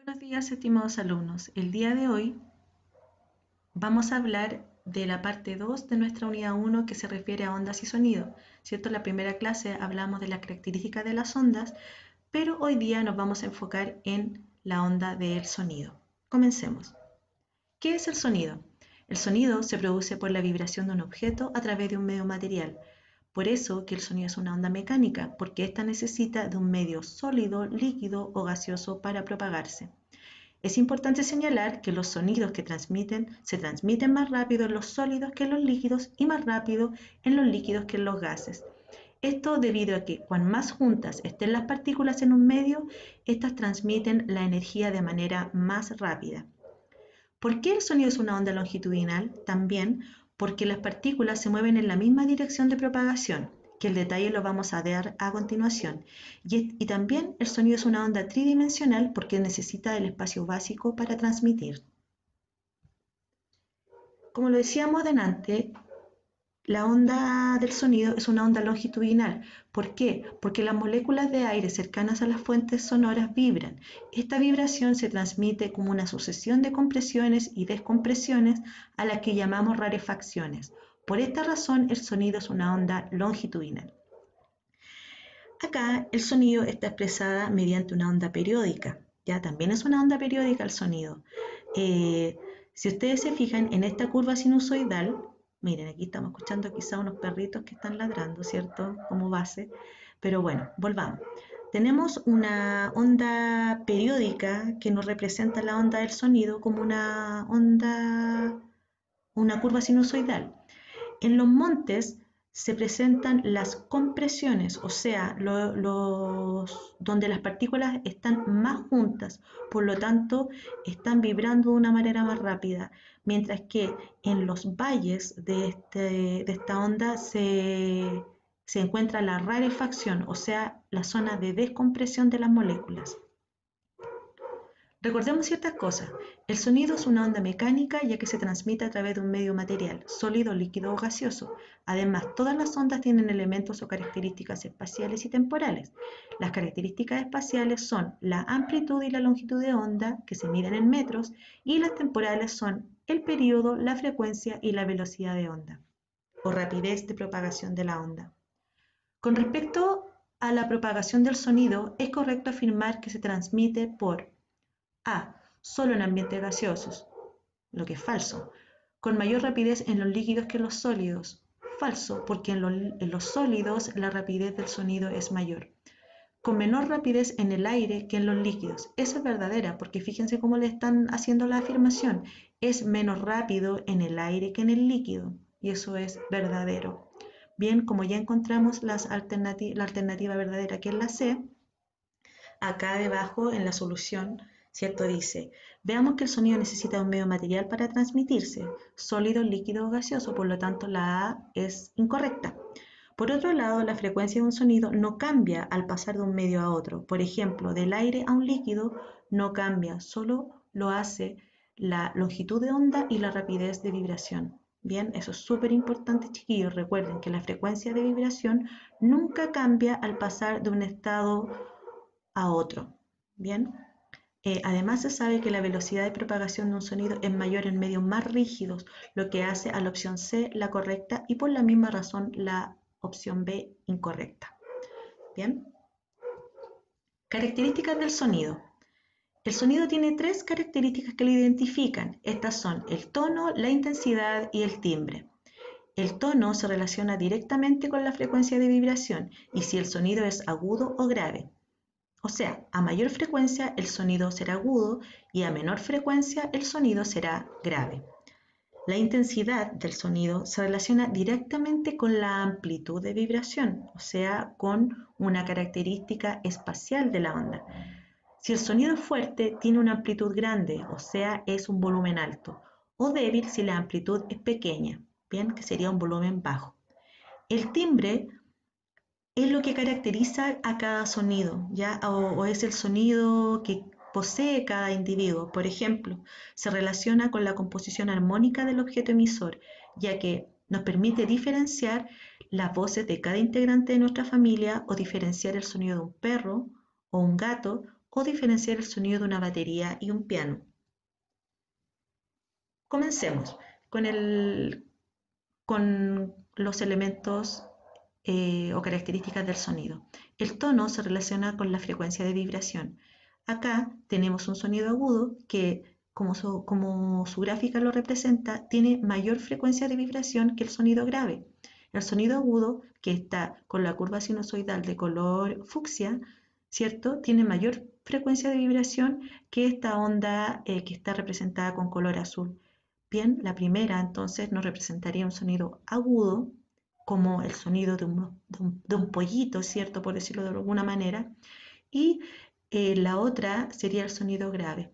Buenos días, estimados alumnos. El día de hoy vamos a hablar de la parte 2 de nuestra unidad 1 que se refiere a ondas y sonido. ¿Cierto? En la primera clase hablamos de las características de las ondas, pero hoy día nos vamos a enfocar en la onda del sonido. Comencemos. ¿Qué es el sonido? El sonido se produce por la vibración de un objeto a través de un medio material. Por eso que el sonido es una onda mecánica, porque ésta necesita de un medio sólido, líquido o gaseoso para propagarse. Es importante señalar que los sonidos que se transmiten más rápido en los sólidos que en los líquidos y más rápido en los líquidos que en los gases. Esto debido a que cuanto más juntas estén las partículas en un medio, estas transmiten la energía de manera más rápida. ¿Por qué el sonido es una onda longitudinal? También porque las partículas se mueven en la misma dirección de propagación, que el detalle lo vamos a ver a continuación. Y también el sonido es una onda tridimensional porque necesita del espacio básico para transmitir. Como lo decíamos delante, la onda del sonido es una onda longitudinal. ¿Por qué? Porque las moléculas de aire cercanas a las fuentes sonoras vibran. Esta vibración se transmite como una sucesión de compresiones y descompresiones a las que llamamos rarefacciones. Por esta razón, el sonido es una onda longitudinal. Acá el sonido está expresada mediante una onda periódica. Ya también es una onda periódica el sonido. Si ustedes se fijan en esta curva sinusoidal, miren, aquí estamos escuchando quizá unos perritos que están ladrando, ¿cierto? Como base. Pero bueno, volvamos. Tenemos una onda periódica que nos representa la onda del sonido como una curva sinusoidal. En los montes se presentan las compresiones, o sea, donde las partículas están más juntas, por lo tanto están vibrando de una manera más rápida, mientras que en los valles de esta onda se encuentra la rarefacción, o sea, la zona de descompresión de las moléculas. Recordemos ciertas cosas. El sonido es una onda mecánica ya que se transmite a través de un medio material, sólido, líquido o gaseoso. Además, todas las ondas tienen elementos o características espaciales y temporales. Las características espaciales son la amplitud y la longitud de onda, que se miden en metros, y las temporales son el periodo, la frecuencia y la velocidad de onda, o rapidez de propagación de la onda. Con respecto a la propagación del sonido, es correcto afirmar que se transmite por A. Solo en ambientes gaseosos, lo que es falso. Con mayor rapidez en los líquidos que en los sólidos, falso, porque en los sólidos la rapidez del sonido es mayor. Con menor rapidez en el aire que en los líquidos. Eso es verdadera, porque fíjense cómo le están haciendo la afirmación. Es menos rápido en el aire que en el líquido, y eso es verdadero. Bien, como ya encontramos la alternativa verdadera, que es la C, acá debajo en la solución, ¿cierto? Dice, veamos que el sonido necesita un medio material para transmitirse, sólido, líquido o gaseoso, por lo tanto la A es incorrecta. Por otro lado, la frecuencia de un sonido no cambia al pasar de un medio a otro. Por ejemplo, del aire a un líquido no cambia, solo lo hace la longitud de onda y la rapidez de vibración. Bien, eso es súper importante, chiquillos. Recuerden que la frecuencia de vibración nunca cambia al pasar de un estado a otro. Bien, además se sabe que la velocidad de propagación de un sonido es mayor en medios más rígidos, lo que hace a la opción C la correcta y por la misma razón la opción B incorrecta. Bien, características del sonido. El sonido tiene tres características que lo identifican. Estas son el tono, la intensidad y el timbre. El tono se relaciona directamente con la frecuencia de vibración y si el sonido es agudo o grave. O sea, a mayor frecuencia el sonido será agudo y a menor frecuencia el sonido será grave. La intensidad del sonido se relaciona directamente con la amplitud de vibración, o sea, con una característica espacial de la onda. Si el sonido es fuerte, tiene una amplitud grande, o sea, es un volumen alto, o débil si la amplitud es pequeña, bien, que sería un volumen bajo. El timbre es lo que caracteriza a cada sonido, ¿ya? O es el sonido que posee cada individuo. Por ejemplo, se relaciona con la composición armónica del objeto emisor, ya que nos permite diferenciar las voces de cada integrante de nuestra familia o diferenciar el sonido de un perro o un gato o diferenciar el sonido de una batería y un piano. Comencemos con, con los elementos o características del sonido. El tono se relaciona con la frecuencia de vibración. Acá tenemos un sonido agudo que, como su gráfica lo representa, tiene mayor frecuencia de vibración que el sonido grave. El sonido agudo, que está con la curva sinusoidal de color fucsia, ¿cierto?, tiene mayor frecuencia de vibración que esta onda que está representada con color azul. Bien, la primera entonces nos representaría un sonido agudo, como el sonido de un pollito, ¿cierto?, por decirlo de alguna manera, y la otra sería el sonido grave.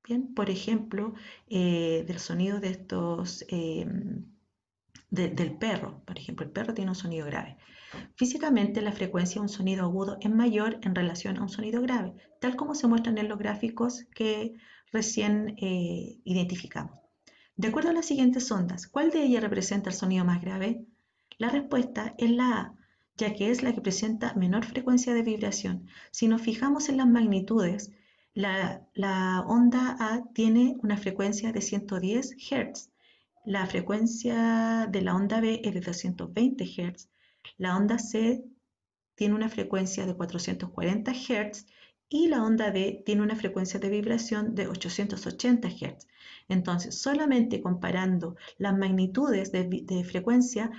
Bien, por ejemplo, del sonido de estos, del perro, por ejemplo, el perro tiene un sonido grave. Físicamente, la frecuencia de un sonido agudo es mayor en relación a un sonido grave, tal como se muestran en los gráficos que recién identificamos. De acuerdo a las siguientes ondas, ¿cuál de ellas representa el sonido más grave? La respuesta es la A, ya que es la que presenta menor frecuencia de vibración. Si nos fijamos en las magnitudes, la onda A tiene una frecuencia de 110 Hz, la frecuencia de la onda B es de 220 Hz, la onda C tiene una frecuencia de 440 Hz y la onda D tiene una frecuencia de vibración de 880 Hz. Entonces, solamente comparando las magnitudes de frecuencia,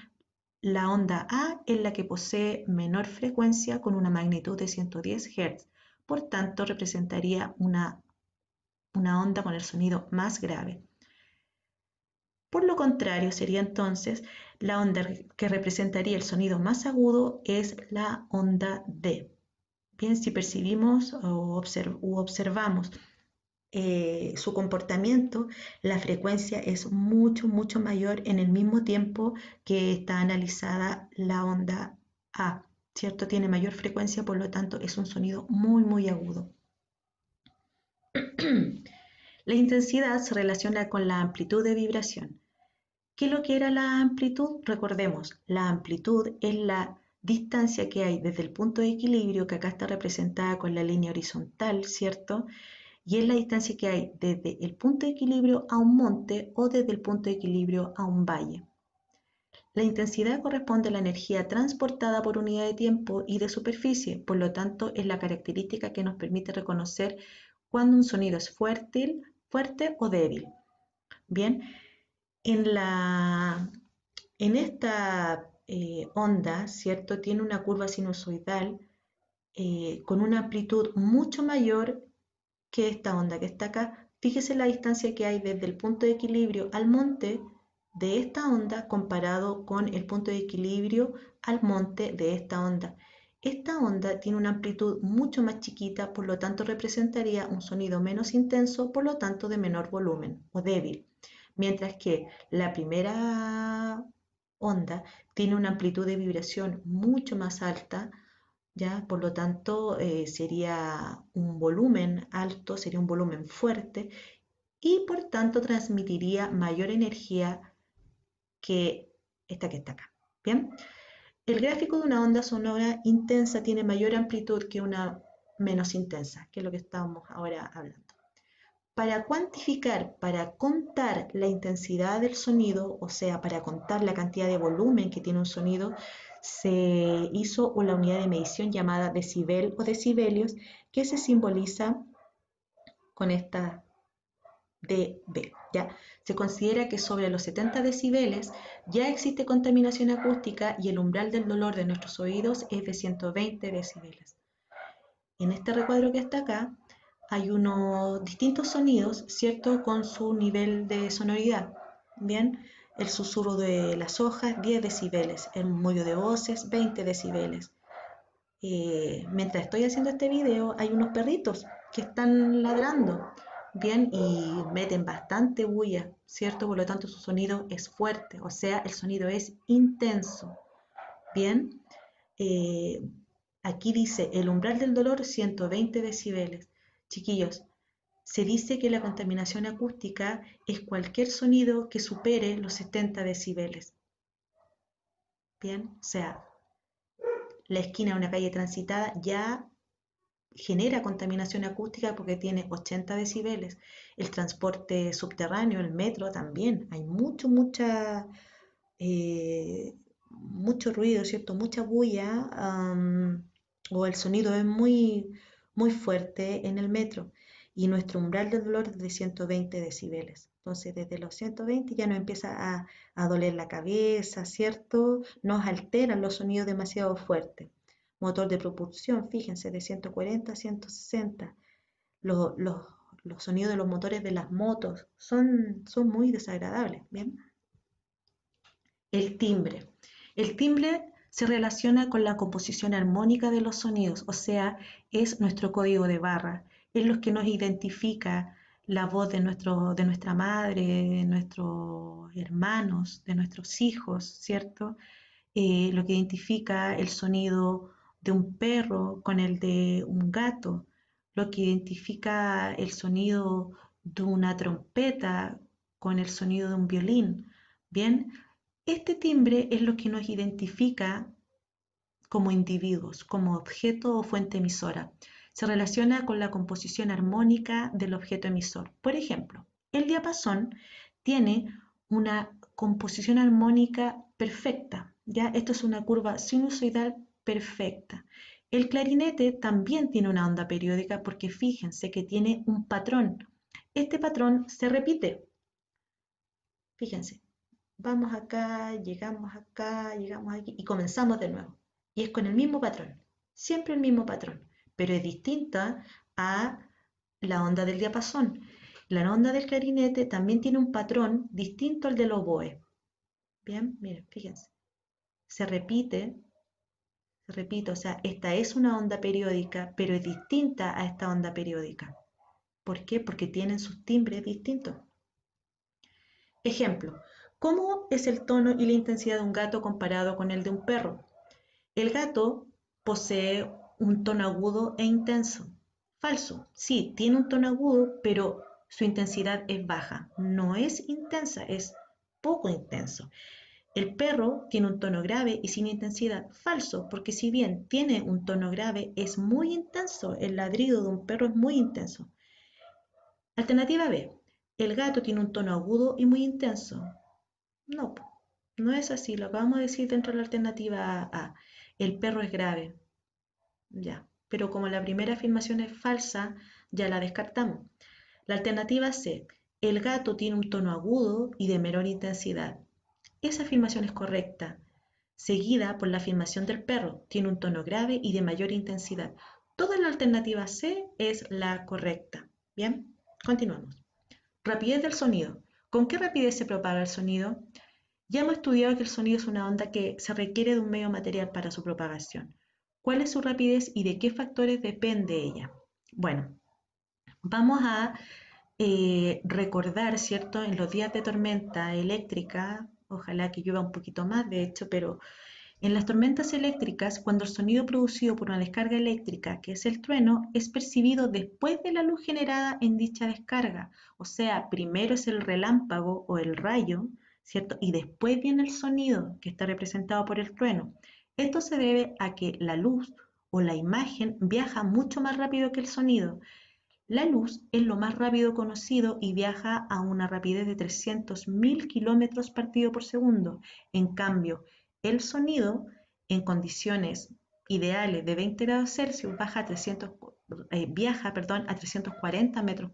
la onda A es la que posee menor frecuencia con una magnitud de 110 Hz. Por tanto, representaría una onda con el sonido más grave. Por lo contrario, sería entonces la onda que representaría el sonido más agudo es la onda D. Bien, si percibimos o observamos su comportamiento, la frecuencia es mucho, mucho mayor en el mismo tiempo que está analizada la onda A, ¿cierto? Tiene mayor frecuencia, por lo tanto es un sonido muy, muy agudo. La intensidad se relaciona con la amplitud de vibración. ¿Qué es lo que era la amplitud? Recordemos, la amplitud es la distancia que hay desde el punto de equilibrio, que acá está representada con la línea horizontal, ¿cierto?, y es la distancia que hay desde el punto de equilibrio a un monte o desde el punto de equilibrio a un valle. La intensidad corresponde a la energía transportada por unidad de tiempo y de superficie, por lo tanto es la característica que nos permite reconocer cuando un sonido es fuerte o débil. Bien, en esta onda, ¿cierto?, tiene una curva sinusoidal con una amplitud mucho mayor que esta onda que está acá. Fíjese la distancia que hay desde el punto de equilibrio al monte de esta onda comparado con el punto de equilibrio al monte de esta onda. Esta onda tiene una amplitud mucho más chiquita, por lo tanto representaría un sonido menos intenso, por lo tanto de menor volumen o débil. Mientras que la primera onda tiene una amplitud de vibración mucho más alta, ¿ya? Por lo tanto, sería un volumen alto, sería un volumen fuerte y por tanto transmitiría mayor energía que esta que está acá. Bien, el gráfico de una onda sonora intensa tiene mayor amplitud que una menos intensa, que es lo que estamos ahora hablando. Para cuantificar, para contar la intensidad del sonido, o sea, para contar la cantidad de volumen que tiene un sonido, se hizo una unidad de medición llamada decibel o decibelios, que se simboliza con esta dB. ¿Ya? Se considera que sobre los 70 decibeles ya existe contaminación acústica y el umbral del dolor de nuestros oídos es de 120 decibeles. En este recuadro que está acá hay unos distintos sonidos, ¿cierto?, con su nivel de sonoridad. Bien, el susurro de las hojas, 10 decibeles, el murmullo de voces, 20 decibeles. Mientras estoy haciendo este video, hay unos perritos que están ladrando, bien, y meten bastante bulla, ¿cierto? Por lo tanto, su sonido es fuerte, o sea, el sonido es intenso. Bien, eh, aquí dice el umbral del dolor 120 decibeles. Chiquillos, se dice que la contaminación acústica es cualquier sonido que supere los 70 decibeles. Bien, o sea, la esquina de una calle transitada ya genera contaminación acústica porque tiene 80 decibeles. El transporte subterráneo, el metro también, hay eh, mucho ruido, ¿cierto? Mucha bulla, o el sonido es muy fuerte en el metro. Y nuestro umbral de dolor es de 120 decibeles. Entonces, desde los 120 ya nos empieza a doler la cabeza, ¿cierto? Nos alteran los sonidos demasiado fuertes. Motor de propulsión, fíjense, de 140 a 160. Los, los, los sonidos de los motores de las motos son muy desagradables, ¿bien? El timbre. El timbre se relaciona con la composición armónica de los sonidos, o sea, es nuestro código de barra, es lo que nos identifica la voz de nuestra madre, de nuestros hermanos, de nuestros hijos, ¿cierto? Lo que identifica el sonido de un perro con el de un gato, lo que identifica el sonido de una trompeta con el sonido de un violín. Bien, este timbre es lo que nos identifica como individuos, como objeto o fuente emisora. Se relaciona con la composición armónica del objeto emisor. Por ejemplo, el diapasón tiene una composición armónica perfecta. ¿Ya? Esto es una curva sinusoidal perfecta. El clarinete también tiene una onda periódica porque fíjense que tiene un patrón. Este patrón se repite. Fíjense, vamos acá, llegamos aquí y comenzamos de nuevo. Y es con el mismo patrón, siempre el mismo patrón, pero es distinta a la onda del diapasón. La onda del clarinete también tiene un patrón distinto al del oboe. Bien, miren, fíjense. Se repite, o sea, esta es una onda periódica, pero es distinta a esta onda periódica. ¿Por qué? Porque tienen sus timbres distintos. Ejemplo, ¿cómo es el tono y la intensidad de un gato comparado con el de un perro? El gato posee un tono agudo e intenso. Falso, sí, tiene un tono agudo, pero su intensidad es baja. No es intensa, es poco intenso. El perro tiene un tono grave y sin intensidad. Falso, porque si bien tiene un tono grave, es muy intenso. El ladrido de un perro es muy intenso. Alternativa B. El gato tiene un tono agudo y muy intenso. No, no es así. Lo acabamos de decir dentro de la alternativa A. El perro es grave. Ya. Pero como la primera afirmación es falsa, ya la descartamos. La alternativa C. El gato tiene un tono agudo y de menor intensidad. Esa afirmación es correcta, seguida por la afirmación del perro. Tiene un tono grave y de mayor intensidad. Toda la alternativa C es la correcta. Bien, continuamos. Rapidez del sonido. ¿Con qué rapidez se propaga el sonido? Ya hemos estudiado que el sonido es una onda que se requiere de un medio material para su propagación. ¿Cuál es su rapidez y de qué factores depende ella? Bueno, vamos a recordar, ¿cierto? En los días de tormenta eléctrica, ojalá que llueva un poquito más, de hecho, pero en las tormentas eléctricas, cuando el sonido producido por una descarga eléctrica, que es el trueno, es percibido después de la luz generada en dicha descarga. O sea, primero es el relámpago o el rayo, ¿cierto? Y después viene el sonido, que está representado por el trueno. Esto se debe a que la luz o la imagen viaja mucho más rápido que el sonido. La luz es lo más rápido conocido y viaja a una rapidez de 300.000 kilómetros partido por segundo. En cambio, el sonido en condiciones ideales de 20 grados Celsius viaja a 340 metros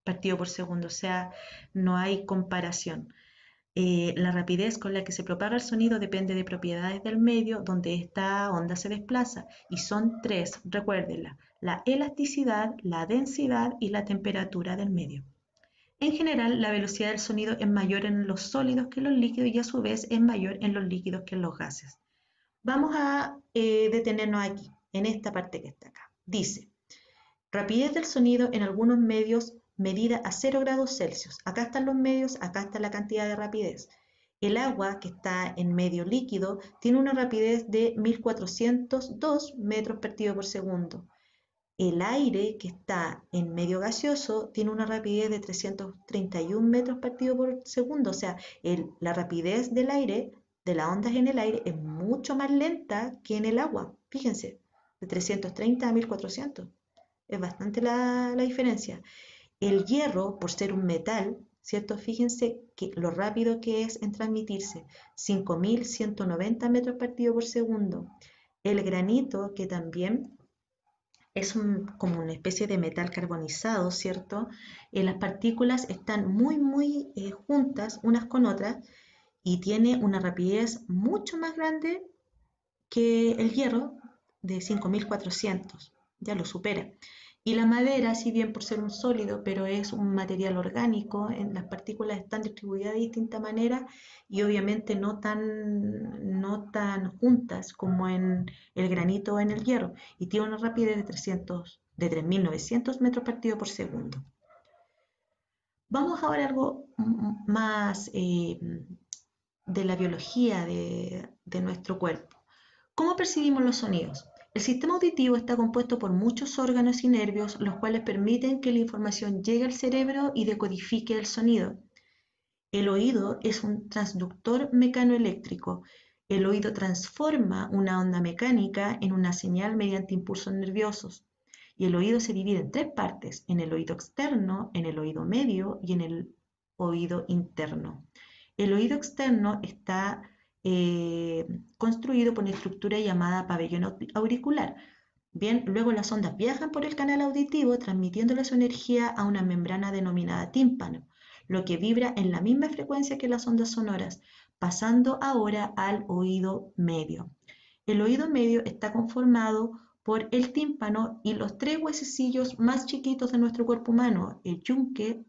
partido por segundo, o sea, no hay comparación. La rapidez con la que se propaga el sonido depende de propiedades del medio donde esta onda se desplaza y son tres, recuérdenla, la elasticidad, la densidad y la temperatura del medio. En general, la velocidad del sonido es mayor en los sólidos que en los líquidos y a su vez es mayor en los líquidos que en los gases. Vamos a detenernos aquí, en esta parte que está acá. Dice, rapidez del sonido en algunos medios medida a 0 grados Celsius. Acá están los medios, acá está la cantidad de rapidez. El agua, que está en medio líquido, tiene una rapidez de 1402 metros partido por segundo. El aire, que está en medio gaseoso, tiene una rapidez de 331 metros partido por segundo. O sea, la rapidez del aire, de las ondas en el aire, es mucho más lenta que en el agua. Fíjense, de 330 a 1400. Es bastante la diferencia. El hierro, por ser un metal, ¿cierto? Fíjense que lo rápido que es en transmitirse, 5.190 metros partido por segundo. El granito, que también es como una especie de metal carbonizado, ¿cierto? Las partículas están muy juntas unas con otras y tiene una rapidez mucho más grande que el hierro de 5.400, ya lo supera. Y la madera, si bien por ser un sólido, pero es un material orgánico, las partículas están distribuidas de distinta manera y obviamente no tan juntas como en el granito o en el hierro, y tiene una rapidez de 3.900 metros partido por segundo. Vamos ahora a algo más de la biología de nuestro cuerpo. ¿Cómo percibimos los sonidos? El sistema auditivo está compuesto por muchos órganos y nervios, los cuales permiten que la información llegue al cerebro y decodifique el sonido. El oído es un transductor mecanoeléctrico. El oído transforma una onda mecánica en una señal mediante impulsos nerviosos. Y el oído se divide en tres partes: en el oído externo, en el oído medio y en el oído interno. El oído externo está construido por una estructura llamada pabellón auricular. Bien, luego las ondas viajan por el canal auditivo transmitiéndole su energía a una membrana denominada tímpano, lo que vibra en la misma frecuencia que las ondas sonoras, pasando ahora al oído medio. El oído medio está conformado por el tímpano y los tres huesecillos más chiquitos de nuestro cuerpo humano: el yunque,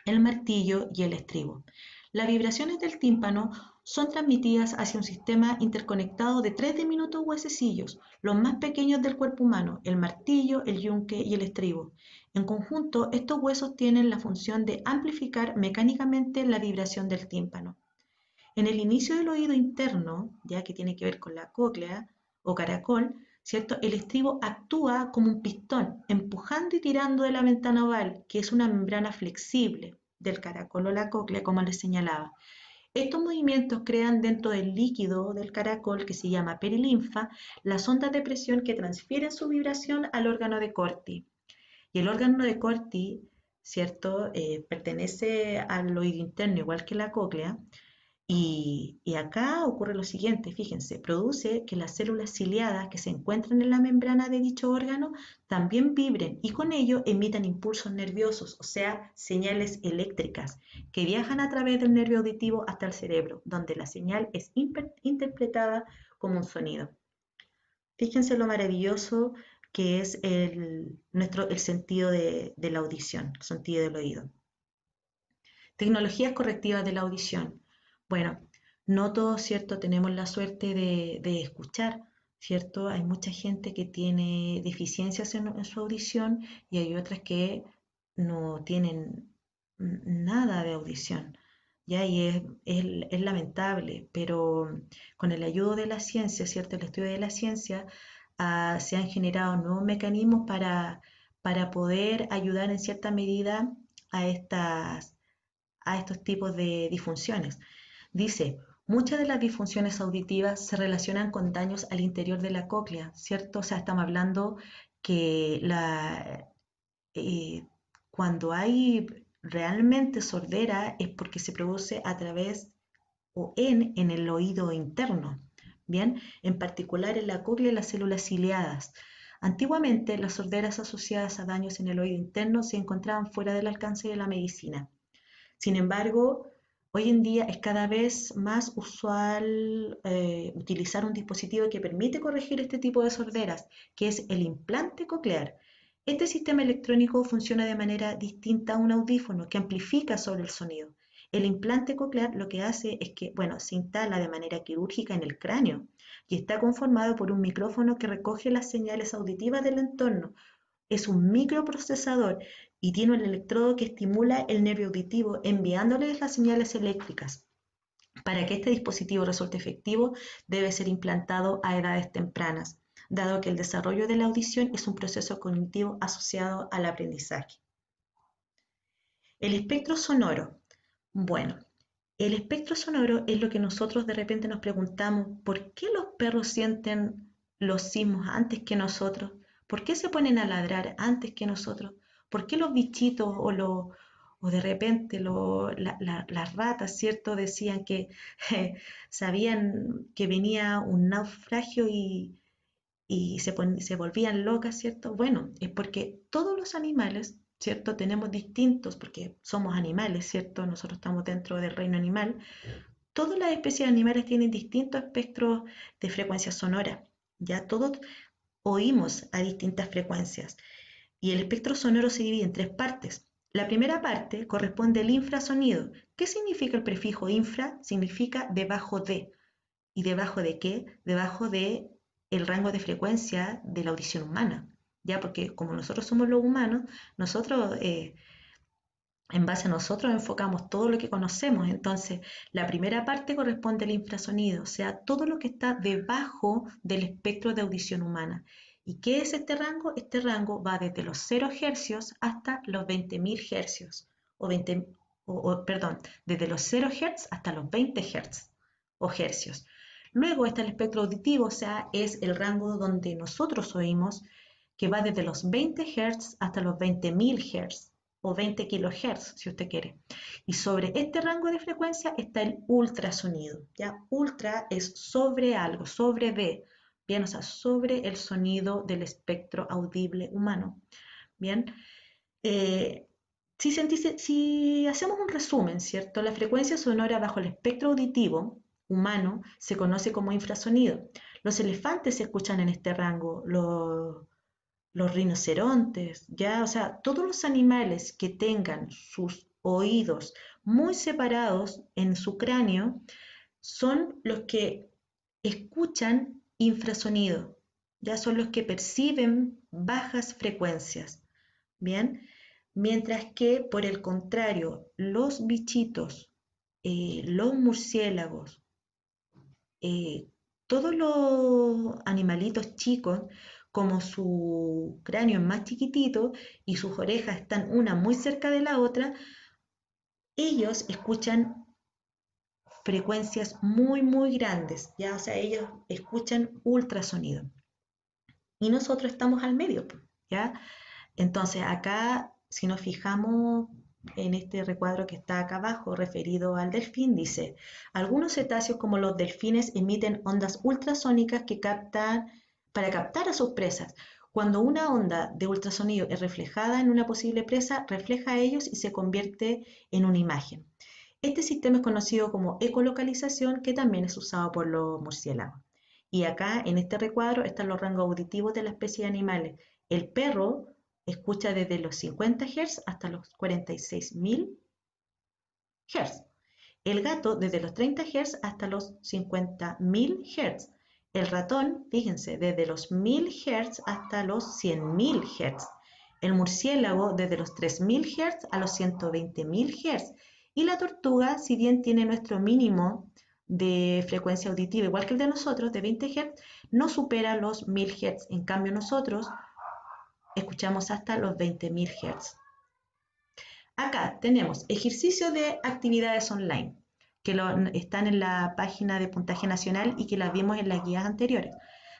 el martillo y el estribo. Las vibraciones del tímpano son transmitidas hacia un sistema interconectado de tres diminutos huesecillos, los más pequeños del cuerpo humano: el martillo, el yunque y el estribo. En conjunto, estos huesos tienen la función de amplificar mecánicamente la vibración del tímpano. En el inicio del oído interno, ya que tiene que ver con la cóclea o caracol, ¿cierto? El estribo actúa como un pistón, empujando y tirando de la ventana oval, que es una membrana flexible del caracol o la cóclea, como les señalaba. Estos movimientos crean dentro del líquido del caracol, que se llama perilinfa, las ondas de presión que transfieren su vibración al órgano de Corti. Y el órgano de Corti, ¿cierto? Pertenece al oído interno, igual que la cóclea, y acá ocurre lo siguiente: fíjense, produce que las células ciliadas que se encuentran en la membrana de dicho órgano también vibren y con ello emitan impulsos nerviosos, o sea, señales eléctricas, que viajan a través del nervio auditivo hasta el cerebro, donde la señal es interpretada como un sonido. Fíjense lo maravilloso que es el sentido de la audición, el sentido del oído. Tecnologías correctivas de la audición. Bueno, no todos, ¿cierto?, tenemos la suerte de escuchar, ¿cierto? Hay mucha gente que tiene deficiencias en su audición y hay otras que no tienen nada de audición. Ya, y es lamentable, pero con el ayudo de la ciencia, ¿cierto? El estudio de la ciencia, se han generado nuevos mecanismos para poder ayudar en cierta medida a estos tipos de disfunciones. Dice, muchas de las disfunciones auditivas se relacionan con daños al interior de la cóclea, ¿cierto? O sea, estamos hablando que eh, cuando hay realmente sordera es porque se produce a través o en el oído interno, ¿bien? En particular en la cóclea y las células ciliadas. Antiguamente, las sorderas asociadas a daños en el oído interno se encontraban fuera del alcance de la medicina. Sin embargo, hoy en día es cada vez más usual utilizar un dispositivo que permite corregir este tipo de sorderas, que es el implante coclear. Este sistema electrónico funciona de manera distinta a un audífono que amplifica sobre el sonido. El implante coclear lo que hace es que, bueno, se instala de manera quirúrgica en el cráneo y está conformado por un micrófono que recoge las señales auditivas del entorno. Es un microprocesador y tiene un electrodo que estimula el nervio auditivo enviándoles las señales eléctricas. Para que este dispositivo resulte efectivo, debe ser implantado a edades tempranas, dado que el desarrollo de la audición es un proceso cognitivo asociado al aprendizaje. El espectro sonoro. Bueno, el espectro sonoro es lo que nosotros de repente nos preguntamos: ¿por qué los perros sienten los sismos antes que nosotros? ¿Por qué se ponen a ladrar antes que nosotros? ¿Por qué los bichitos o de repente las ratas, ¿cierto? Decían que sabían que venía un naufragio y se volvían locas, ¿cierto? Bueno, es porque todos los animales, ¿cierto? Tenemos distintos, porque somos animales, ¿cierto? Nosotros estamos dentro del reino animal. Todas las especies de animales tienen distintos espectros de frecuencia sonora. Ya todos oímos a distintas frecuencias y el espectro sonoro se divide en tres partes. La primera parte corresponde al infrasonido. ¿Qué significa el prefijo infra? Significa debajo de. ¿Y debajo de qué? Debajo de el rango de frecuencia de la audición humana. Ya, porque como nosotros somos los humanos, nosotros en base a nosotros enfocamos todo lo que conocemos. Entonces, la primera parte corresponde al infrasonido, o sea, todo lo que está debajo del espectro de audición humana. ¿Y qué es este rango? Este rango va desde los 0 hercios hasta los 20.000 hercios, o 20, perdón, desde los 0 hertz hasta los 20 hertz o hercios. Luego está el espectro auditivo, o sea, es el rango donde nosotros oímos, que va desde los 20 hertz hasta los 20.000 hertz o 20 kilohertz, si usted quiere. Y sobre este rango de frecuencia está el ultrasonido. ¿Ya? Ultra es sobre algo, sobre de, bien, o sea, sobre el sonido del espectro audible humano. Bien, eh, si hacemos un resumen, ¿cierto? La frecuencia sonora bajo el espectro auditivo humano se conoce como infrasonido. Los elefantes se escuchan en este rango, los rinocerontes, ya, o sea, todos los animales que tengan sus oídos muy separados en su cráneo son los que escuchan infrasonido, ya son los que perciben bajas frecuencias, ¿bien? Mientras que, por el contrario, los bichitos, los murciélagos, eh, todos los animalitos chicos, como su cráneo es más chiquitito y sus orejas están una muy cerca de la otra, ellos escuchan frecuencias muy, muy grandes, ya, o sea, ellos escuchan ultrasonido. Y nosotros estamos al medio, ¿ya? Entonces, acá, si nos fijamos en este recuadro que está acá abajo, referido al delfín, dice, algunos cetáceos como los delfines emiten ondas ultrasónicas para captar a sus presas. Cuando una onda de ultrasonido es reflejada en una posible presa, refleja a ellos y se convierte en una imagen. Este sistema es conocido como ecolocalización, que también es usado por los murciélagos. Y acá, en este recuadro, están los rangos auditivos de la especie de animales. El perro escucha desde los 50 Hz hasta los 46.000 Hz. El gato desde los 30 Hz hasta los 50.000 Hz. El ratón, fíjense, desde los 1000 Hz hasta los 100.000 Hz. El murciélago desde los 3000 Hz a los 120.000 Hz. Y la tortuga, si bien tiene nuestro mínimo de frecuencia auditiva, igual que el de nosotros, de 20 Hz, no supera los 1000 Hz. En cambio, nosotros escuchamos hasta los 20.000 Hz. Acá tenemos ejercicios de actividades online que están en la página de Puntaje Nacional y que las vimos en las guías anteriores.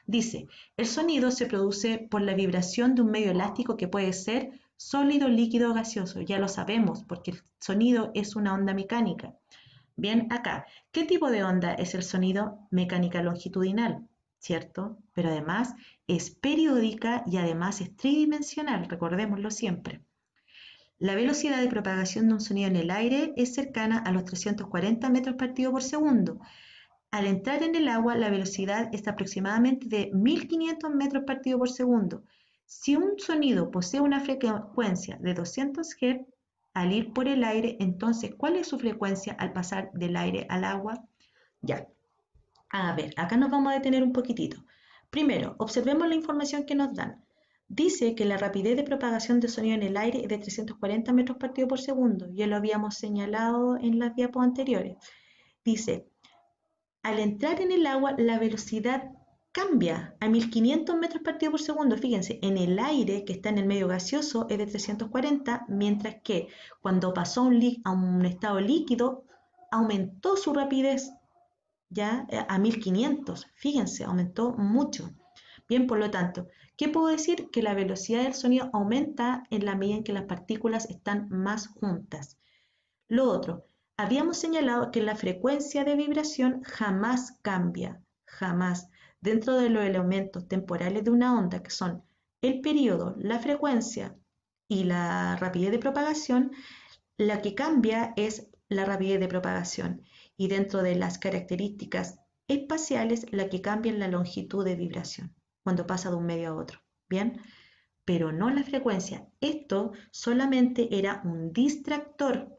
Dice, el sonido se produce por la vibración de un medio elástico que puede ser sólido, líquido o gaseoso. Ya lo sabemos porque el sonido es una onda mecánica. Bien, acá, ¿qué tipo de onda es el sonido? Mecánica longitudinal, ¿cierto? Pero además es periódica y además es tridimensional, recordémoslo siempre. La velocidad de propagación de un sonido en el aire es cercana a los 340 metros partido por segundo. Al entrar en el agua, la velocidad es aproximadamente de 1500 metros partido por segundo. Si un sonido posee una frecuencia de 200 Hz al ir por el aire, entonces, ¿cuál es su frecuencia al pasar del aire al agua? Ya. A ver, acá nos vamos a detener un poquitito. Primero, observemos la información que nos dan. Dice que la rapidez de propagación de sonido en el aire es de 340 metros partido por segundo. Ya lo habíamos señalado en las diapos anteriores. Dice, al entrar en el agua, la velocidad cambia a 1500 metros partido por segundo. Fíjense, en el aire, que está en el medio gaseoso, es de 340, mientras que cuando pasó a un estado líquido, aumentó su rapidez ya a 1500. Fíjense, aumentó mucho. Bien, por lo tanto, ¿Qué puedo decir? Que la velocidad del sonido aumenta en la medida en que las partículas están más juntas. Lo otro, habíamos señalado que la frecuencia de vibración jamás cambia, jamás. Dentro de los elementos temporales de una onda, que son el periodo, la frecuencia y la rapidez de propagación, la que cambia es la rapidez de propagación. Y dentro de las características espaciales, la que cambia es la longitud de vibración, cuando pasa de un medio a otro. ¿Bien? Pero no la frecuencia. Esto solamente era un distractor,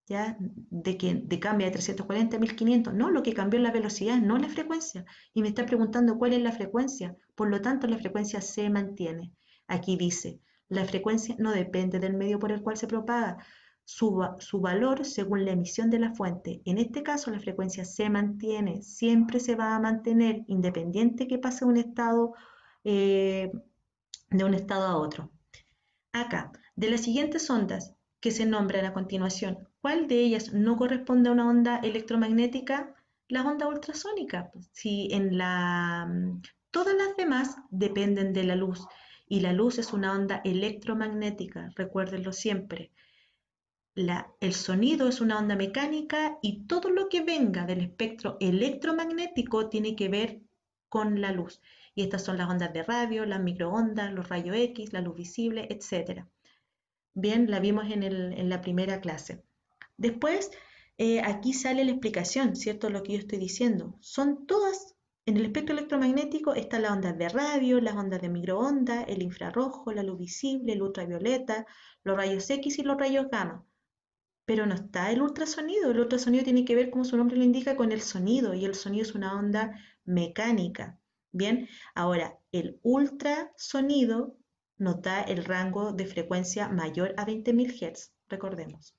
¿ya? De cambia de 340 a 1500. No, lo que cambió es la velocidad, no la frecuencia. Y me está preguntando cuál es la frecuencia. Por lo tanto, la frecuencia se mantiene. Aquí dice, la frecuencia no depende del medio por el cual se propaga. Su valor según la emisión de la fuente. En este caso, la frecuencia se mantiene, siempre se va a mantener, independiente que pase eh, de un estado a otro. Acá, de las siguientes ondas que se nombran a continuación, ¿cuál de ellas no corresponde a una onda electromagnética? La onda ultrasónica. Si todas las demás dependen de la luz y la luz es una onda electromagnética, recuérdenlo siempre. El sonido es una onda mecánica y todo lo que venga del espectro electromagnético tiene que ver con la luz. Y estas son las ondas de radio, las microondas, los rayos X, la luz visible, etc. Bien, la vimos en la primera clase. Después, aquí sale la explicación, ¿cierto? Lo que yo estoy diciendo. Son todas, en el espectro electromagnético están las ondas de radio, las ondas de microondas, el infrarrojo, la luz visible, el ultravioleta, los rayos X y los rayos gamma. Pero no está el ultrasonido. El ultrasonido tiene que ver, como su nombre lo indica, con el sonido, y el sonido es una onda mecánica. Bien, ahora el ultrasonido nos da el rango de frecuencia mayor a 20.000 Hz, recordemos.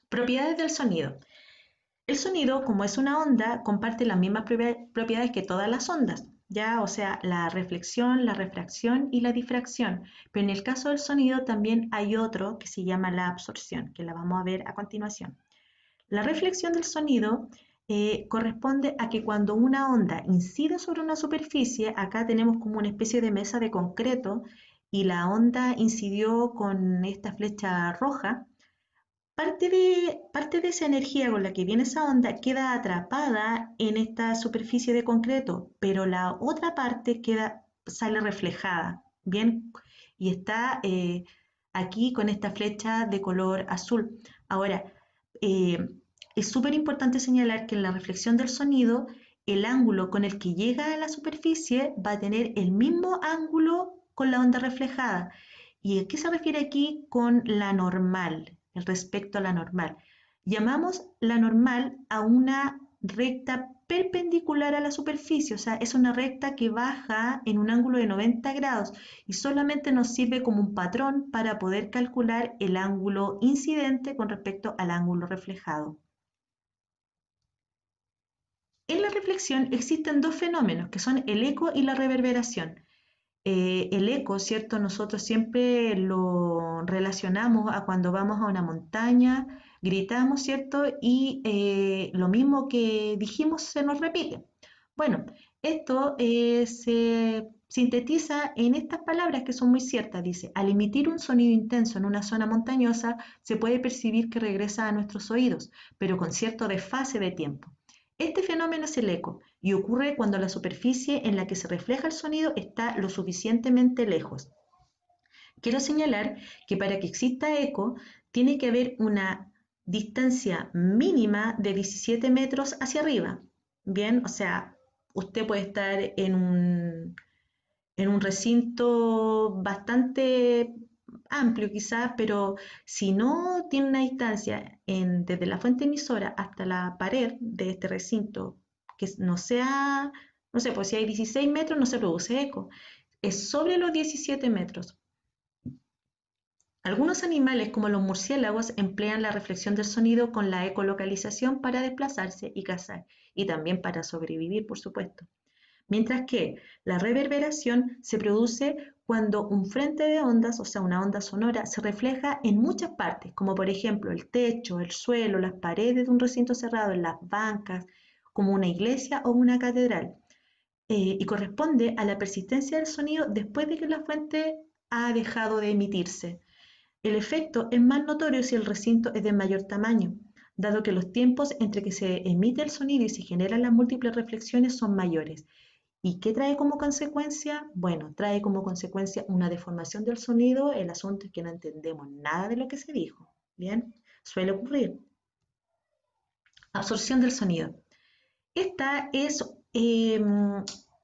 Propiedades del sonido. El sonido, como es una onda, comparte las mismas propiedades que todas las ondas, ¿ya? O sea, la reflexión, la refracción y la difracción. Pero en el caso del sonido también hay otro que se llama la absorción, que la vamos a ver a continuación. La reflexión del sonido corresponde a que cuando una onda incide sobre una superficie, acá tenemos como una especie de mesa de concreto y la onda incidió con esta flecha roja. Parte de esa energía con la que viene esa onda queda atrapada en esta superficie de concreto, pero la otra parte sale reflejada, ¿bien? Y está aquí con esta flecha de color azul. Ahora, eh, es súper importante señalar que en la reflexión del sonido, el ángulo con el que llega a la superficie va a tener el mismo ángulo con la onda reflejada. ¿Y a qué se refiere aquí con la normal? Respecto a la normal. Llamamos la normal a una recta perpendicular a la superficie, o sea, es una recta que baja en un ángulo de 90 grados y solamente nos sirve como un patrón para poder calcular el ángulo incidente con respecto al ángulo reflejado. En la reflexión existen dos fenómenos que son el eco y la reverberación. El eco, ¿cierto? Nosotros siempre lo relacionamos a cuando vamos a una montaña, gritamos, ¿cierto? Y lo mismo que dijimos se nos repite. Bueno, esto se sintetiza en estas palabras que son muy ciertas. Dice, al emitir un sonido intenso en una zona montañosa, se puede percibir que regresa a nuestros oídos, pero con cierto desfase de tiempo. Este fenómeno es el eco y ocurre cuando la superficie en la que se refleja el sonido está lo suficientemente lejos. Quiero señalar que para que exista eco tiene que haber una distancia mínima de 17 metros hacia arriba. Bien, o sea, usted puede estar en un recinto bastante amplio quizás, pero si no tiene una distancia desde la fuente emisora hasta la pared de este recinto que no sea, no sé, pues si hay 16 metros no se produce eco, es sobre los 17 metros. Algunos animales, como los murciélagos, emplean la reflexión del sonido con la ecolocalización para desplazarse y cazar, y también para sobrevivir, por supuesto. Mientras que la reverberación se produce cuando un frente de ondas, o sea, una onda sonora, se refleja en muchas partes, como por ejemplo el techo, el suelo, las paredes de un recinto cerrado, en las bancas, como una iglesia o una catedral. y corresponde a la persistencia del sonido después de que la fuente ha dejado de emitirse. El efecto es más notorio si el recinto es de mayor tamaño, dado que los tiempos entre que se emite el sonido y se generan las múltiples reflexiones son mayores. ¿Y qué trae como consecuencia? Bueno, trae como consecuencia una deformación del sonido. El asunto es que no entendemos nada de lo que se dijo. Bien, suele ocurrir. Absorción del sonido. Esta es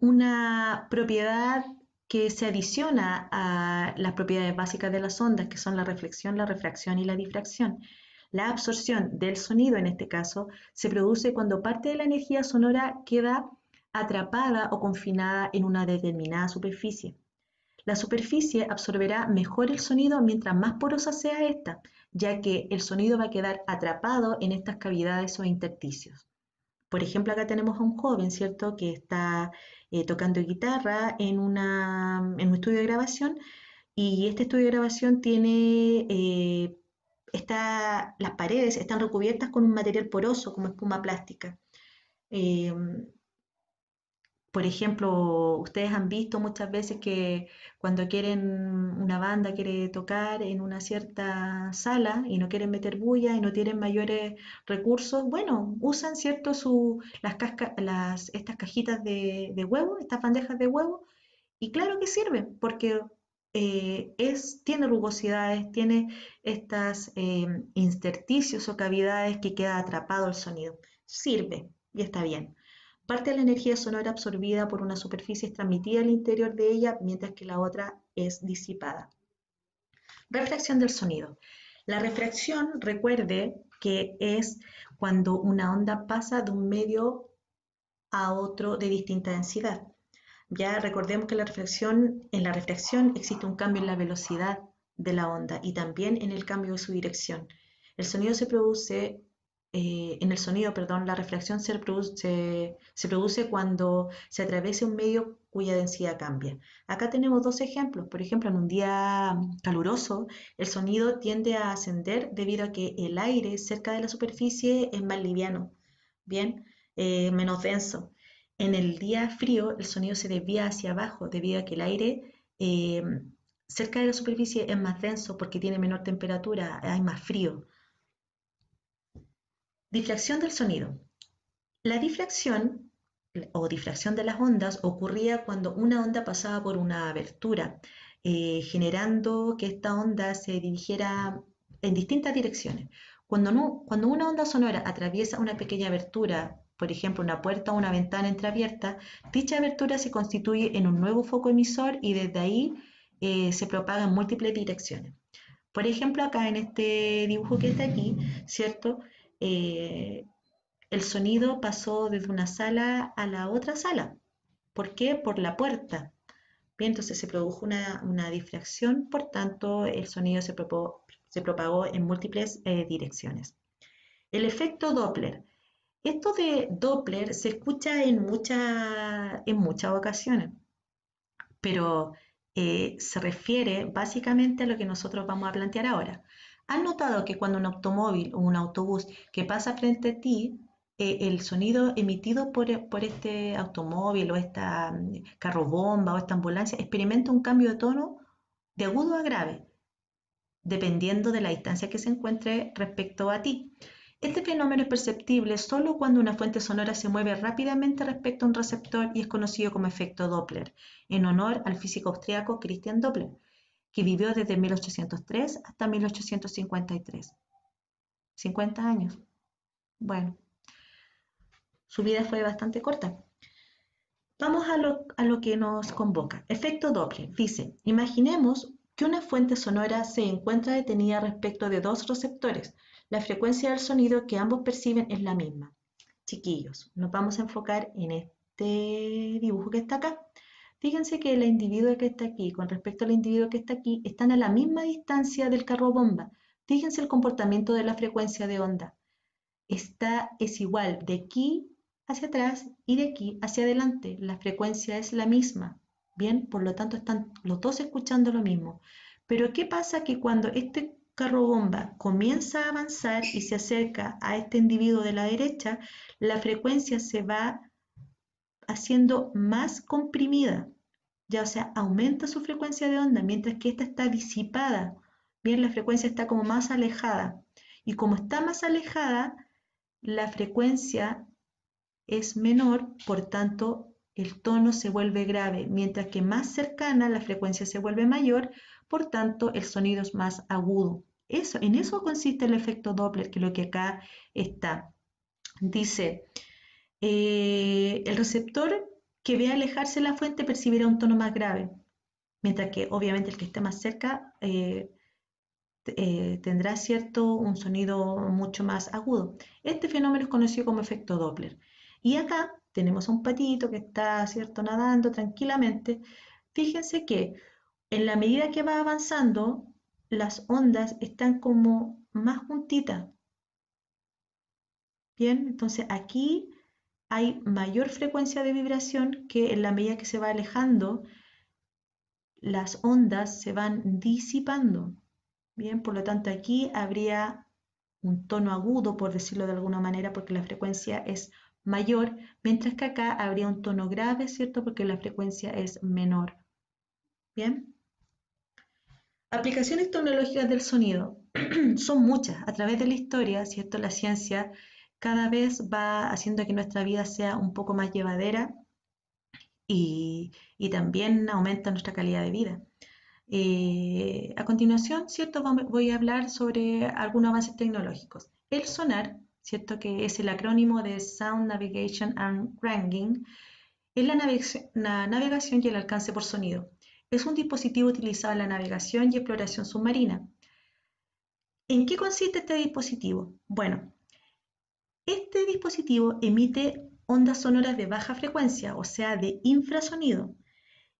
una propiedad que se adiciona a las propiedades básicas de las ondas, que son la reflexión, la refracción y la difracción. La absorción del sonido, en este caso, se produce cuando parte de la energía sonora queda atrapada o confinada en una determinada superficie. La superficie absorberá mejor el sonido mientras más porosa sea esta, ya que el sonido va a quedar atrapado en estas cavidades o intersticios. Por ejemplo, acá tenemos a un joven, ¿cierto?, que está tocando guitarra en un estudio de grabación, y este estudio de grabación tiene, las paredes están recubiertas con un material poroso como espuma plástica. Eh, por ejemplo, ustedes han visto muchas veces que cuando una banda quiere tocar en una cierta sala y no quieren meter bulla y no tienen mayores recursos, bueno, usan, ¿cierto?, estas cajitas de huevo, estas bandejas de huevo, y claro que sirven, porque tiene rugosidades, tiene estas intersticios o cavidades que queda atrapado el sonido. Sirve y está bien. Parte de la energía sonora absorbida por una superficie es transmitida al interior de ella, mientras que la otra es disipada. Refracción del sonido. La refracción, recuerde que es cuando una onda pasa de un medio a otro de distinta densidad. Ya recordemos que en la refracción existe un cambio en la velocidad de la onda y también en el cambio de su dirección. En el sonido, perdón, la refracción se produce cuando se atraviesa un medio cuya densidad cambia. Acá tenemos dos ejemplos. Por ejemplo, en un día caluroso, el sonido tiende a ascender debido a que el aire cerca de la superficie es más liviano, bien, menos denso. En el día frío, el sonido se desvía hacia abajo debido a que el aire eh, cerca de la superficie es más denso porque tiene menor temperatura, hay más frío. Difracción del sonido. La difracción o difracción de las ondas ocurría cuando una onda pasaba por una abertura, generando que esta onda se dirigiera en distintas direcciones. Cuando una onda sonora atraviesa una pequeña abertura, por ejemplo una puerta o una ventana entreabierta, dicha abertura se constituye en un nuevo foco emisor y desde ahí se propaga en múltiples direcciones. Por ejemplo, acá en este dibujo que está aquí, ¿cierto? Eh, el sonido pasó desde una sala a la otra sala. ¿Por qué? Por la puerta. Bien, entonces se produjo una difracción, por tanto el sonido se propagó en múltiples direcciones. El efecto Doppler. Esto de Doppler se escucha en muchas ocasiones, pero se refiere básicamente a lo que nosotros vamos a plantear ahora. ¿Has notado que cuando un automóvil o un autobús que pasa frente a ti, el sonido emitido por este automóvil o esta carro bomba o esta ambulancia experimenta un cambio de tono de agudo a grave, dependiendo de la distancia que se encuentre respecto a ti? Este fenómeno es perceptible solo cuando una fuente sonora se mueve rápidamente respecto a un receptor y es conocido como efecto Doppler, en honor al físico austriaco Christian Doppler, que vivió desde 1803 hasta 1853. 50 años. Bueno, su vida fue bastante corta. Vamos a lo que nos convoca. Efecto Doppler. Dice, imaginemos que una fuente sonora se encuentra detenida respecto de dos receptores. La frecuencia del sonido que ambos perciben es la misma. Chiquillos, nos vamos a enfocar en este dibujo que está acá. Fíjense que el individuo que está aquí con respecto al individuo que está aquí están a la misma distancia del carro bomba. Fíjense el comportamiento de la frecuencia de onda. Es igual de aquí hacia atrás y de aquí hacia adelante. La frecuencia es la misma. Bien, por lo tanto están los dos escuchando lo mismo. Pero ¿qué pasa? Que cuando este carro bomba comienza a avanzar y se acerca a este individuo de la derecha, la frecuencia se va haciendo más comprimida, ya o sea, aumenta su frecuencia de onda, mientras que esta está disipada, bien, la frecuencia está como más alejada. Y como está más alejada, la frecuencia es menor, por tanto, el tono se vuelve grave, mientras que más cercana la frecuencia se vuelve mayor, por tanto, el sonido es más agudo. En eso consiste el efecto Doppler, que es lo que acá está. Dice, el receptor que ve alejarse la fuente percibirá un tono más grave, mientras que obviamente el que esté más cerca tendrá cierto un sonido mucho más agudo. Este fenómeno es conocido como efecto Doppler. Y acá tenemos a un patito que está, cierto, nadando tranquilamente. Fíjense que en la medida que va avanzando, las ondas están como más juntitas. Bien, entonces aquí hay mayor frecuencia de vibración que en la medida que se va alejando, las ondas se van disipando. Bien, por lo tanto aquí habría un tono agudo, por decirlo de alguna manera, porque la frecuencia es mayor, mientras que acá habría un tono grave, ¿cierto? Porque la frecuencia es menor. Bien. Aplicaciones tecnológicas del sonido. Son muchas. A través de la historia, ¿cierto? La ciencia cada vez va haciendo que nuestra vida sea un poco más llevadera y también aumenta nuestra calidad de vida. A continuación, ¿cierto? Voy a hablar sobre algunos avances tecnológicos. El sonar, ¿cierto? Que es el acrónimo de Sound Navigation and Ranging, es la navegación y el alcance por sonido. Es un dispositivo utilizado en la navegación y exploración submarina. ¿En qué consiste este dispositivo? Bueno, este dispositivo emite ondas sonoras de baja frecuencia, o sea, de infrasonido,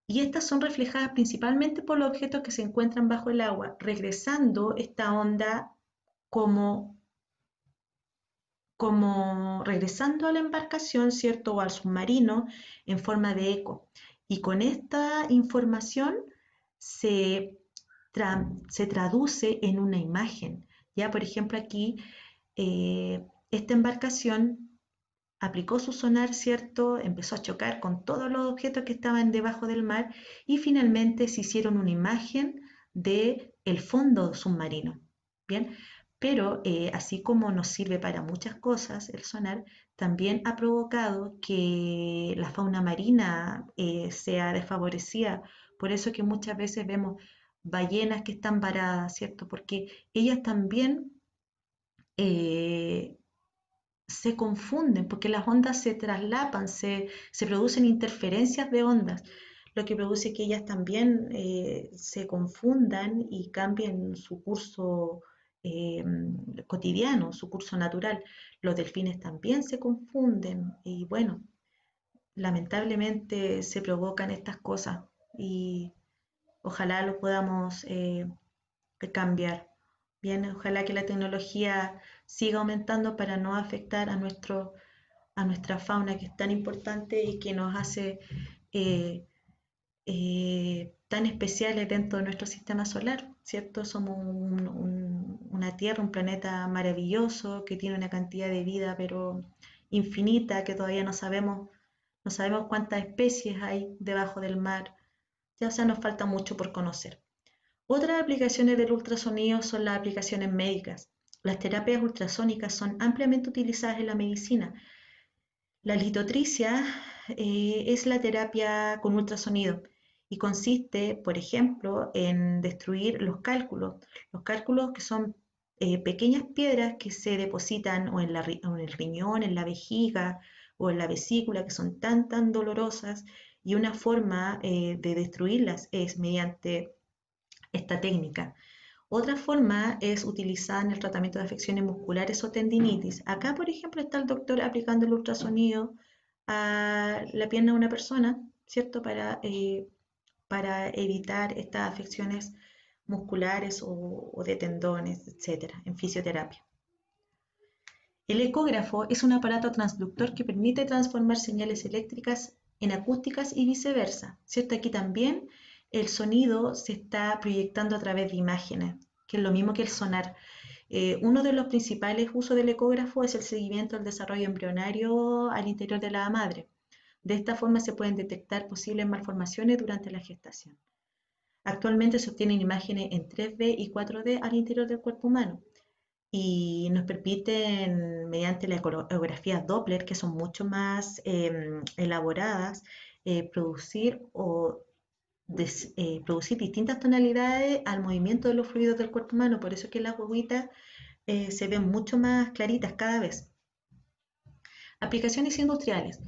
y estas son reflejadas principalmente por los objetos que se encuentran bajo el agua, regresando esta onda como, como regresando a la embarcación, ¿cierto? O al submarino en forma de eco. Y con esta información se, se traduce en una imagen. Ya, por ejemplo, aquí esta embarcación aplicó su sonar, ¿cierto? Empezó a chocar con todos los objetos que estaban debajo del mar y finalmente se hicieron una imagen de el fondo submarino. Bien, pero así como nos sirve para muchas cosas el sonar, también ha provocado que la fauna marina sea desfavorecida. Por eso que muchas veces vemos ballenas que están varadas, ¿cierto? Porque ellas también eh, se confunden porque las ondas se traslapan, se producen interferencias de ondas, lo que produce que ellas también se confundan y cambien su curso eh, cotidiano, su curso natural. Los delfines también se confunden y bueno, lamentablemente se provocan estas cosas y ojalá lo podamos cambiar. Bien, ojalá que la tecnología siga aumentando para no afectar a nuestra fauna que es tan importante y que nos hace eh, tan especiales dentro de nuestro sistema solar, ¿cierto? Somos una Tierra, un planeta maravilloso que tiene una cantidad de vida, pero infinita, que todavía no sabemos cuántas especies hay debajo del mar. Ya, o sea, nos falta mucho por conocer. Otras aplicaciones del ultrasonido son las aplicaciones médicas. Las terapias ultrasónicas son ampliamente utilizadas en la medicina. La litotricia es la terapia con ultrasonido y consiste, por ejemplo, en destruir los cálculos que son pequeñas piedras que se depositan o en el riñón, en la vejiga o en la vesícula, que son tan dolorosas, y una forma de destruirlas es mediante esta técnica. Otra forma es utilizada en el tratamiento de afecciones musculares o tendinitis. Acá, por ejemplo, está el doctor aplicando el ultrasonido a la pierna de una persona, ¿cierto? Para evitar estas afecciones musculares o de tendones, etcétera, en fisioterapia. El ecógrafo es un aparato transductor que permite transformar señales eléctricas en acústicas y viceversa, ¿cierto? Aquí también el sonido se está proyectando a través de imágenes, que es lo mismo que el sonar. Uno de los principales usos del ecógrafo es el seguimiento del desarrollo embrionario al interior de la madre, De esta forma se pueden detectar posibles malformaciones durante la gestación. Actualmente se obtienen imágenes en 3D y 4D al interior del cuerpo humano y nos permiten, mediante la ecografía Doppler, que son mucho más elaboradas, producir producir distintas tonalidades al movimiento de los fluidos del cuerpo humano. Por eso es que las huevitas se ven mucho más claritas cada vez. Aplicaciones industriales.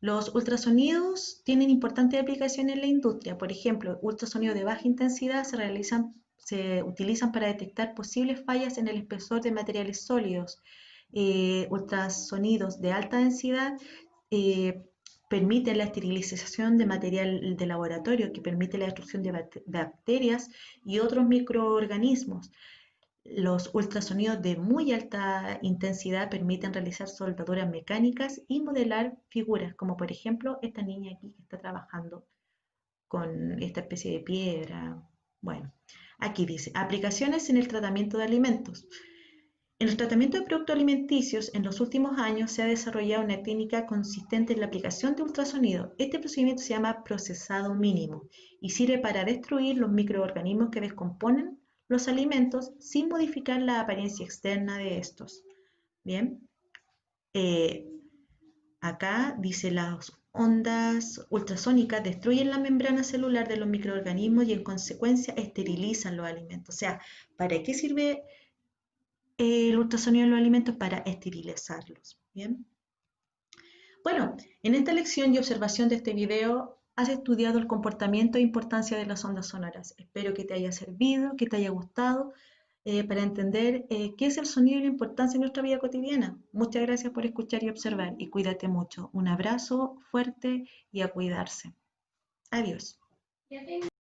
Los ultrasonidos tienen importantes aplicaciones en la industria. Por ejemplo, ultrasonidos de baja intensidad se utilizan para detectar posibles fallas en el espesor de materiales sólidos. Ultrasonidos de alta densidad eh, permiten la esterilización de material de laboratorio que permite la destrucción de bacterias y otros microorganismos. Los ultrasonidos de muy alta intensidad permiten realizar soldaduras mecánicas y modelar figuras, como por ejemplo esta niña aquí que está trabajando con esta especie de piedra. Bueno, aquí dice, aplicaciones en el tratamiento de alimentos. En el tratamiento de productos alimenticios, en los últimos años se ha desarrollado una técnica consistente en la aplicación de ultrasonido. Este procedimiento se llama procesado mínimo y sirve para destruir los microorganismos que descomponen los alimentos sin modificar la apariencia externa de estos. Bien, eh, acá dice las ondas ultrasónicas destruyen la membrana celular de los microorganismos y en consecuencia esterilizan los alimentos. O sea, ¿para qué sirve el ultrasonido en los alimentos? Para esterilizarlos. Bien. Bueno, en esta lección y observación de este video has estudiado el comportamiento e importancia de las ondas sonoras. Espero que te haya servido, que te haya gustado para entender qué es el sonido y la importancia en nuestra vida cotidiana. Muchas gracias por escuchar y observar y cuídate mucho. Un abrazo fuerte y a cuidarse. Adiós.